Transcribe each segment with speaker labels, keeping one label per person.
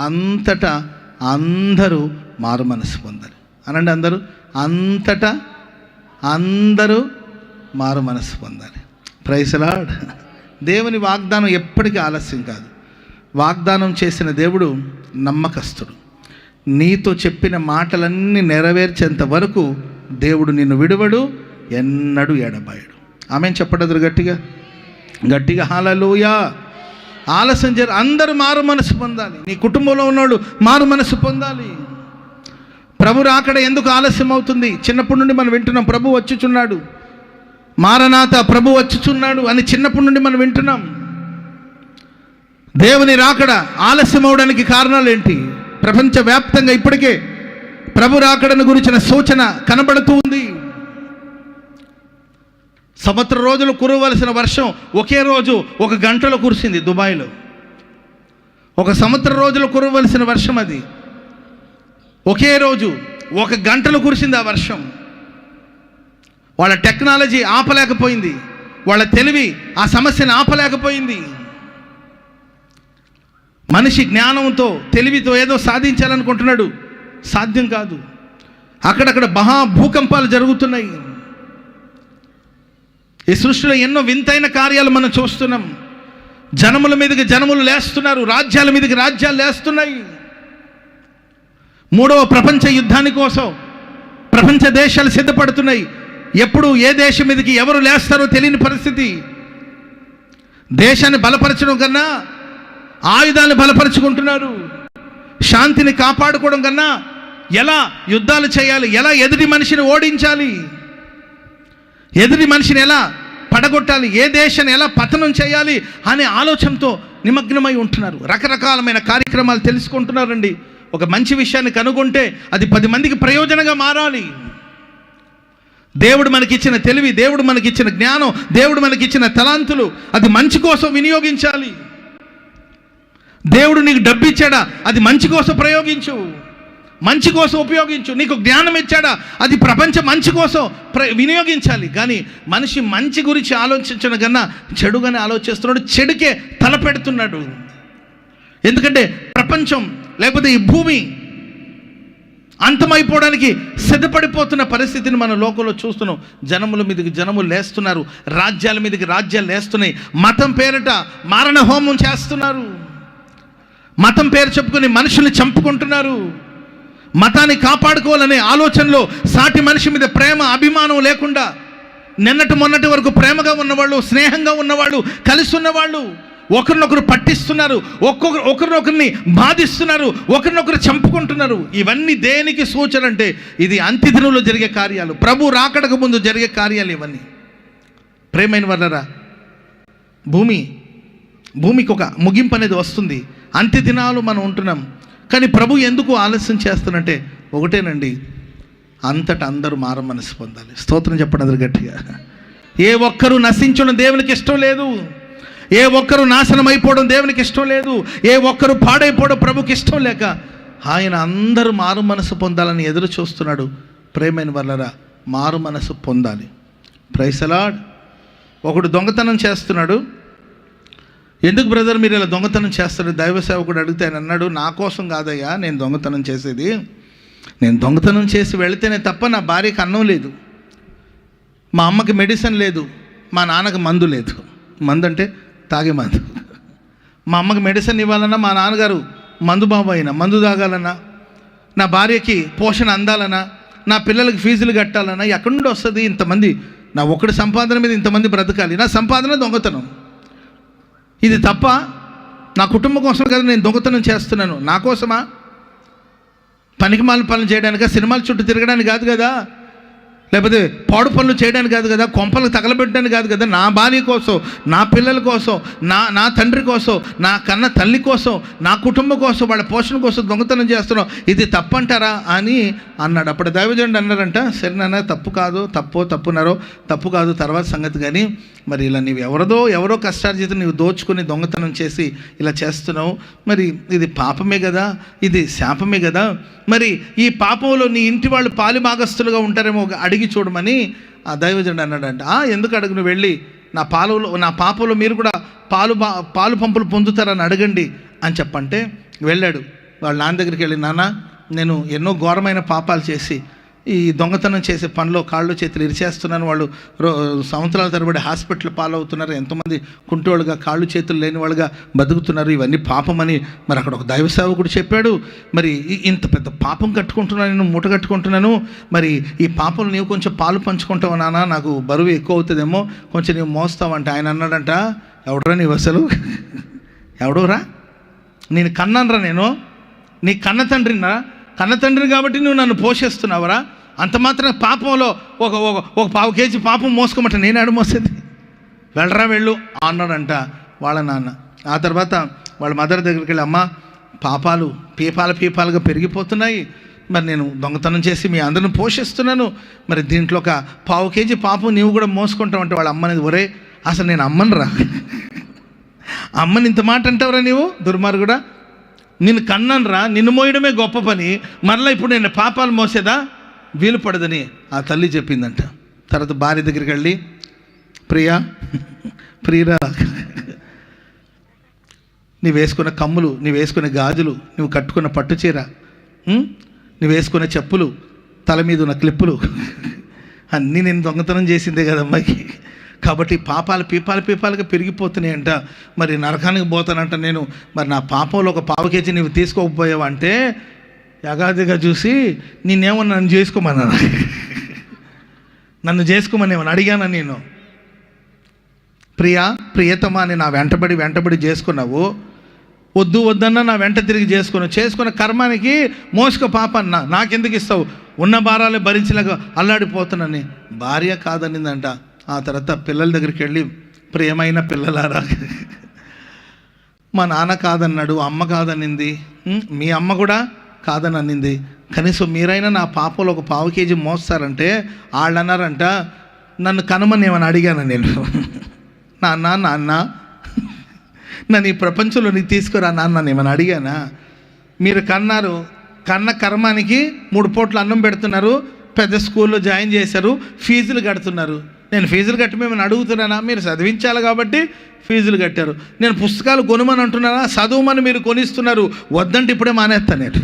Speaker 1: అంతటా అందరూ మారు మనసు పొందాలి. అనండి అందరూ, అంతటా అందరూ మారు మనసు పొందాలి. Praise the Lord. దేవుని వాగ్దానం ఎప్పటికీ ఆలస్యం కాదు. వాగ్దానం చేసిన దేవుడు నమ్మకస్తుడు. నీతో చెప్పిన మాటలన్నీ నెరవేర్చేంత వరకు దేవుడు నిన్ను విడువడు, ఎన్నడూ ఎడబాయడు. ఆమెను చెప్పడదురు గట్టిగా గట్టిగా హల్లెలూయా. ఆలస్యం అందరూ మారు మనసు పొందాలి. నీ కుటుంబంలో ఉన్నవాళ్ళు మారు మనసు పొందాలి. ప్రభు రాకడ ఎందుకు ఆలస్యం అవుతుంది? చిన్నప్పటి నుండి మనం వింటున్నాం, ప్రభు వచ్చుచున్నాడు, మారనాథ ప్రభు వచ్చుచున్నాడు అని చిన్నప్పటి నుండి మనం వింటున్నాం. దేవుని రాకడ ఆలస్యం అవడానికి కారణాలు ఏంటి? ప్రపంచవ్యాప్తంగా ఇప్పటికే ప్రభు రాకడను గురించిన సూచన కనబడుతూ ఉంది. సంవత్సరం రోజులు కురవలసిన వర్షం ఒకే రోజు 1 గంటలో కురిసింది దుబాయ్లో. 1 సంవత్సరం రోజులు కురవలసిన వర్షం అది ఒకే రోజు 1 గంటలో కురిసింది ఆ వర్షం. వాళ్ళ టెక్నాలజీ ఆపలేకపోయింది, వాళ్ళ తెలివి ఆ సమస్యను ఆపలేకపోయింది. మనిషి జ్ఞానంతో తెలివితో ఏదో సాధించాలనుకుంటున్నాడు, సాధ్యం కాదు. అక్కడక్కడ భూకంపాలు జరుగుతున్నాయి. ఈ సృష్టిలో ఎన్నో వింతైన కార్యాలు మనం చూస్తున్నాం. జనముల మీదకి జనములు లేస్తున్నారు, రాజ్యాల మీదకి రాజ్యాలు లేస్తున్నాయి. 3వ ప్రపంచ యుద్ధాని కోసం ప్రపంచ దేశాలు సిద్ధపడుతున్నాయి. ఎప్పుడు ఏ దేశం మీదకి ఎవరు లేస్తారో తెలియని పరిస్థితి. దేశాన్ని బలపరచడం కన్నా ఆయుధాలను బలపరుచుకుంటున్నారు. శాంతిని కాపాడుకోవడం కన్నా ఎలా యుద్ధాలు చేయాలి, ఎలా ఎదుటి మనిషిని ఓడించాలి, ఎదుటి మనిషిని ఎలా పడగొట్టాలి, ఏ దేశాన్ని ఎలా పతనం చేయాలి అనే ఆలోచనతో నిమగ్నమై ఉంటున్నారు. రకరకాలమైన కార్యక్రమాలు తెలుసుకుంటున్నారండి. ఒక మంచి విషయాన్ని కనుగొంటే అది 10 మందికి ప్రయోజనంగా మారాలి. దేవుడు మనకిచ్చిన తెలివి, దేవుడు మనకిచ్చిన జ్ఞానం, దేవుడు మనకిచ్చిన తలాంతులు అది మంచి కోసం వినియోగించాలి. దేవుడు నీకు డబ్బు ఇచ్చాడా, అది మంచి కోసం ప్రయోగించు, మంచి కోసం ఉపయోగించు. నీకు జ్ఞానం ఇచ్చాడా, అది ప్రపంచం మంచి కోసం వినియోగించాలి. కానీ మనిషి మంచి గురించి ఆలోచించడం కన్నా చెడుగానే ఆలోచిస్తున్నాడు, చెడుకే తలపెడుతున్నాడు. ఎందుకంటే ప్రపంచం లేకపోతే ఈ భూమి అంతమైపోవడానికి సిద్ధపడిపోతున్న పరిస్థితిని మన లోకంలో చూస్తున్నాం. జనముల మీదకి జనములు లేస్తున్నారు, రాజ్యాల మీదకి రాజ్యాలు లేస్తున్నాయి. మతం పేరిట మారణ హోమం చేస్తున్నారు. మతం పేరు చెప్పుకొని మనుషుల్ని చంపుకుంటున్నారు. మతాన్ని కాపాడుకోవాలనే ఆలోచనలో సాటి మనిషి మీద ప్రేమ అభిమానం లేకుండా మొన్నటి వరకు ప్రేమగా ఉన్నవాళ్ళు, స్నేహంగా ఉన్నవాళ్ళు, కలిసి ఉన్నవాళ్ళు ఒకరినొకరు పట్టిస్తున్నారు, ఒకరినొకరిని బాధిస్తున్నారు, ఒకరినొకరు చంపుకుంటున్నారు. ఇవన్నీ దేనికి సూచన అంటే ఇది అంత్యదినంలో జరిగే కార్యాలు, ప్రభు రాకడకు ముందు జరిగే కార్యాలు ఇవన్నీ. ప్రేమైన వాళ్ళరా, భూమికి ఒక ముగింపు అనేది వస్తుంది. అంత్యదినాలు మనం ఉంటున్నాం. కానీ ప్రభు ఎందుకు ఆలస్యం చేస్తున్నంటే ఒకటేనండి, అంతటా అందరూ మారు మనసు పొందాలి. స్తోత్రం చెప్పండి అందరు గట్టిగా. ఏ ఒక్కరూ నశించడం దేవునికి ఇష్టం లేదు. ఏ ఒక్కరు నాశనం అయిపోవడం దేవునికి ఇష్టం లేదు. ఏ ఒక్కరు పాడైపోవడం ప్రభుకి ఇష్టం లేక ఆయన అందరూ మారు మనసు పొందాలని ఎదురు చూస్తున్నాడు. ప్రేమైన వాళ్ళరా, మారు మనసు పొందాలి. Praise the Lord. ఒకడు దొంగతనం చేస్తున్నాడు. ఎందుకు బ్రదర్ మీరు ఇలా దొంగతనం చేస్తారు? దైవ సేవకుడు అడిగితే ఆయన అన్నాడు, నా కోసం కాదయ్యా నేను దొంగతనం చేసేది. నేను దొంగతనం చేసి వెళితేనే తప్ప నా భార్యకి అన్నం లేదు, మా అమ్మకి మెడిసిన్ లేదు, మా నాన్నకి మందు లేదు. మందు అంటే తాగే మందు. మా అమ్మకి మెడిసిన్ ఇవ్వాలన్నా, మా నాన్నగారు మందు బాబు అయినా మందు తాగాలన్నా, నా భార్యకి పోషణ అందాలన్నా, నా పిల్లలకి ఫీజులు కట్టాలన్నా ఎక్కడి నుండి వస్తుంది? ఇంతమంది నా ఒక్కడి సంపాదన మీద ఇంతమంది బ్రతకాలి. నా సంపాదన దొంగతనం. ఇది తప్ప? నా కుటుంబం కోసం కదా నేను దొంగతనం చేస్తున్నాను. నా కోసమా? పనికిమాల పనులు చేయడానికా? సినిమాల చుట్టూ తిరగడానికి కాదు కదా, లేకపోతే పాడు పనులు చేయడానికి కాదు కదా, కొంపలకు తగలబెట్టడానికి కాదు కదా. నా భార్య కోసం, నా పిల్లల కోసం, నా తండ్రి కోసం, నా కన్న తల్లి కోసం, నా కుటుంబం కోసం, వాళ్ళ పోషణ కోసం దొంగతనం చేస్తున్నాం. ఇది తప్పంటారా అని అన్నాడు. అప్పుడు దైవజనుడు అన్నారంట, సరేనా తప్పున్నారో తప్పు కాదు తర్వాత సంగతి, కానీ మరి ఇలా నీవు ఎవరో కష్టార్జిత నీవు దోచుకొని దొంగతనం చేసి ఇలా చేస్తున్నావు, మరి ఇది పాపమే కదా, ఇది శాపమే కదా. మరి ఈ పాపంలో నీ ఇంటి వాళ్ళు పాలిభాగస్తులుగా ఉంటారేమో అడిగి చూడమని ఆ దైవజనుడు అన్నాడంట. ఎందుకు అడుగు, నువ్వు వెళ్ళి నా పాపంలో మీరు కూడా పాలు పంపులు పొందుతారని అడగండి అని చెప్పంటే వెళ్ళాడు. వాళ్ళ నాన్న దగ్గరికి వెళ్ళి, నాన్న నేను ఎన్నో ఘోరమైన పాపాలు చేసి ఈ దొంగతనం చేసే పనిలో కాళ్ళు చేతులు ఇరిచేస్తున్నాను, వాళ్ళు సంవత్సరాల తరబడి హాస్పిటల్ పాలవుతున్నారు, ఎంతోమంది కుంటోళ్ళుగా కాళ్ళు చేతులు లేని వాళ్ళుగా బతుకుతున్నారు, ఇవన్నీ పాపమని మరి అక్కడ ఒక దైవ సేవకుడు చెప్పాడు. మరి ఇంత పెద్ద పాపం కట్టుకుంటున్నాను, నేను మూట కట్టుకుంటున్నాను, మరి ఈ పాపలు నీవు కొంచెం పాలు పంచుకుంటావు నాన్న, నాకు బరువు ఎక్కువ అవుతుందేమో, కొంచెం నీవు మోస్తావంటే ఆయన అన్నాడంట, ఎవడరా నీవు అసలు, ఎవడోరా, నేను కన్నానరా, నేను నీ కన్న తండ్రిని కాబట్టి నువ్వు నన్ను పోషిస్తున్నావురా, అంత మాత్రం పాపంలో ఒక పావు కేజీ పాపం మోసుకోమంట నేను ఆడు మోసేది, వెళ్ళరా వెళ్ళు అన్నాడంట వాళ్ళ నాన్న. ఆ తర్వాత వాళ్ళ మదర్ దగ్గరికి వెళ్ళి, అమ్మ పాపాలు పీపాలుగా పెరిగిపోతున్నాయి, మరి నేను దొంగతనం చేసి మీ అందరిని పోషిస్తున్నాను, మరి దీంట్లో ఒక పావు కేజీ పాపం నీవు కూడా మోసుకుంటావంటే వాళ్ళ అమ్మనేది, ఒరే అసలు నేను అమ్మనురా, అమ్మని ఇంత మాట అంటావురా నీవు దుర్మార్గుడా, నిన్ను కన్నానురా, నిన్ను మోయడమే గొప్ప పని, మరలా ఇప్పుడు నేను పాపాలు మోసేదా వీలు పడదని ఆ తల్లి చెప్పిందంట. తర్వాత భార్య దగ్గరికి వెళ్ళి, ప్రియరా నీవు వేసుకున్న కమ్ములు, నీవు వేసుకునే గాజులు, నువ్వు కట్టుకున్న పట్టు చీర, నువ్వు వేసుకునే చెప్పులు, తల మీద ఉన్న క్లిప్పులు అన్నీ నేను దొంగతనం చేసిందే కదమ్మాయికి, కాబట్టి పాపాలు పీపాలుగా పెరిగిపోతున్నాయంట, మరి నరకానికి పోతానంట నేను, మరి నా పాపంలో ఒక పావు కేజీ నువ్వు తీసుకోకపోయావంటే యగాదిగా చూసి నేనేమన్నా నన్ను చేసుకోమన్నా, నన్ను చేసుకోమని ఏమన్నా అడిగానా నేను, ప్రియతమా అని నా వెంటబడి చేసుకున్నావు, వద్దన్నా నా వెంట తిరిగి చేసుకున్న కర్మానికి మోసుక పాపన్నా నాకెందుకు ఇస్తావు, ఉన్న భారాలు భరించలేక అల్లాడిపోతున్నాని భార్య కాదనిందంట. ఆ తర్వాత పిల్లల దగ్గరికి వెళ్ళి, ప్రియమైన పిల్లలారా, మా నాన్న కాదన్నాడు, అమ్మ కాదనింది, మీ అమ్మ కూడా కాదని అనింది, కనీసం మీరైనా నా పాపలో ఒక పావు కేజీ మోస్తారంటే వాళ్ళు అన్నారంట, నన్ను కనమని ఏమని అడిగాను నేను, నాన్న నన్ను ఈ ప్రపంచంలో తీసుకురా నాన్న ఏమని అడిగానా, మీరు కన్న కర్మానికి 3 పూట్ల అన్నం పెడుతున్నారు, పెద్ద స్కూల్లో జాయిన్ చేశారు, ఫీజులు కడుతున్నారు, నేను ఫీజులు కట్టి మేమని అడుగుతున్నానా, మీరు చదివించాలి కాబట్టి ఫీజులు కట్టారు, నేను పుస్తకాలు కొనుమని అంటున్నానా, చదువుమని మీరు కొనిస్తున్నారు, వద్దంటే ఇప్పుడే మానేస్తాను, నేను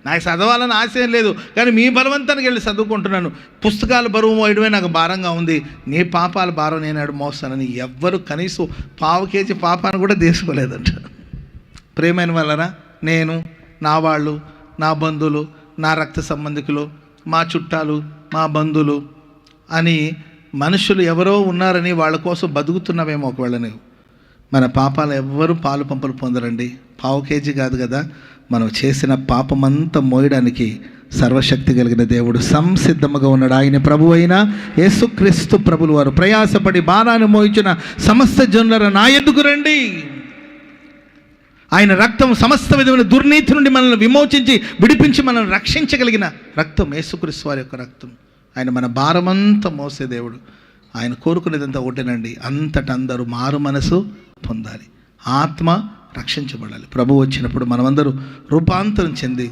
Speaker 1: నాకు చదవాలని ఆశ ఏం లేదు, కానీ మీ బలవంతానికి వెళ్ళి చదువుకుంటున్నాను, పుస్తకాలు బరువు మోయడమే నాకు భారంగా ఉంది, నీ పాపాల భారం నేను మోస్తానని ఎవ్వరు కనీసం పావు కేజీ పాపాన్ని కూడా తీసుకోలేదంట. ప్రేమైన వాళ్ళరా, నేను, నా వాళ్ళు, నా బంధువులు, నా రక్త సంబంధికులు, మా చుట్టాలు, మా బంధువులు అని మనుషులు ఎవరో ఉన్నారని వాళ్ళ కోసం బతుకుతున్నావేమో ఒకవేళ నువ్వు, మన పాపాలు ఎవ్వరూ పాలు పంపులు పొందరండి, పావు కేజీ కాదు కదా, మనం చేసిన పాపమంతా మోయడానికి సర్వశక్తి కలిగిన దేవుడు సంసిద్ధముగా ఉన్నాడు. ఆయన ప్రభు అయిన యేసుక్రీస్తు ప్రభులు వారు, ప్రయాసపడి భారాన్ని మోయించిన సమస్త జనులారా నా ఎద్దుకు రండి, ఆయన రక్తం సమస్త విధమైన దుర్నీతి నుండి మనల్ని విమోచించి విడిపించి మనల్ని రక్షించగలిగిన రక్తం యేసుక్రీస్తు వారి యొక్క రక్తం. ఆయన మన భారమంతా మోసే దేవుడు. ఆయన కోరుకునేదంతా ఒకటేనండి, అంతటా అందరూ మారు మనసు పొందాలి, ఆత్మ రక్షించబడాలి. ప్రభు వచ్చినప్పుడు మనమందరూ రూపాంతరం చెంది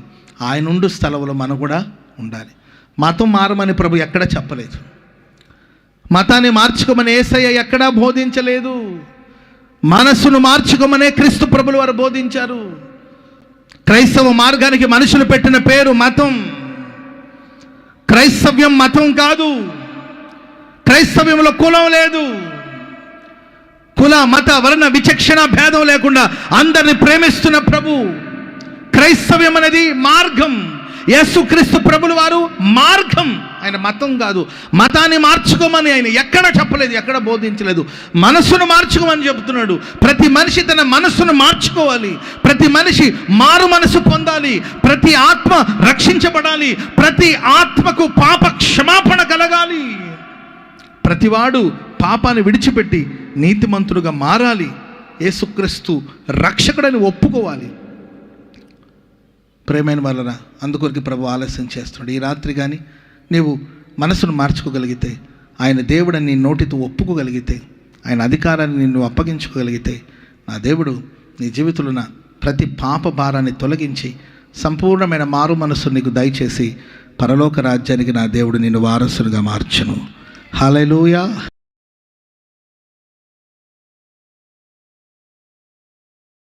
Speaker 1: ఆయన ఉండు స్థలంలో మనం కూడా ఉండాలి. మతం మారమని ప్రభు ఎక్కడా చెప్పలేదు, మతాన్ని మార్చుకోమని యేసయ్య ఎక్కడా బోధించలేదు, మనస్సును మార్చుకోమనే క్రీస్తు ప్రభులు వారు బోధించారు. క్రైస్తవ మార్గానికి మనుషులు పెట్టిన పేరు మతం. క్రైస్తవ్యం మతం కాదు, క్రైస్తవ్యంలో కులం లేదు, కుల మత వర్ణ విచక్షణ భేదం లేకుండా అందరిని ప్రేమిస్తున్న ప్రభు. క్రైస్తవ్యం అనేది మార్గం, యేసుక్రీస్తు ప్రభులు వారు మార్గం, ఆయన మతం కాదు. మతాన్ని మార్చుకోమని ఆయన ఎక్కడ చెప్పలేదు, ఎక్కడ బోధించలేదు, మనస్సును మార్చుకోమని చెబుతున్నాడు. ప్రతి మనిషి తన మనస్సును మార్చుకోవాలి, ప్రతి మనిషి మారు మనసు పొందాలి, ప్రతి ఆత్మ రక్షించబడాలి, ప్రతి ఆత్మకు పాప క్షమాపణ కలగాలి, ప్రతివాడు పాపాన్ని విడిచిపెట్టి నీతిమంతుడుగా మారాలి, యేసుక్రీస్తు రక్షకుడని ఒప్పుకోవాలి. ప్రేమైన వాళ్ళరా, అందుకొరికి ప్రభు ఆలస్యం చేస్తున్నాడు. ఈ రాత్రి కానీ నీవు మనసును మార్చుకోగలిగితే, ఆయన దేవుడని నీ నోటితో ఒప్పుకోగలిగితే, ఆయన అధికారాన్ని నిన్ను అప్పగించుకోగలిగితే, నా దేవుడు నీ జీవితంలో ప్రతి పాప భారాన్ని తొలగించి సంపూర్ణమైన మారు మనస్సు నీకు దయచేసి పరలోక రాజ్యానికి నా దేవుడు నిన్ను వారసునిగా మార్చును. హల్లెలూయా.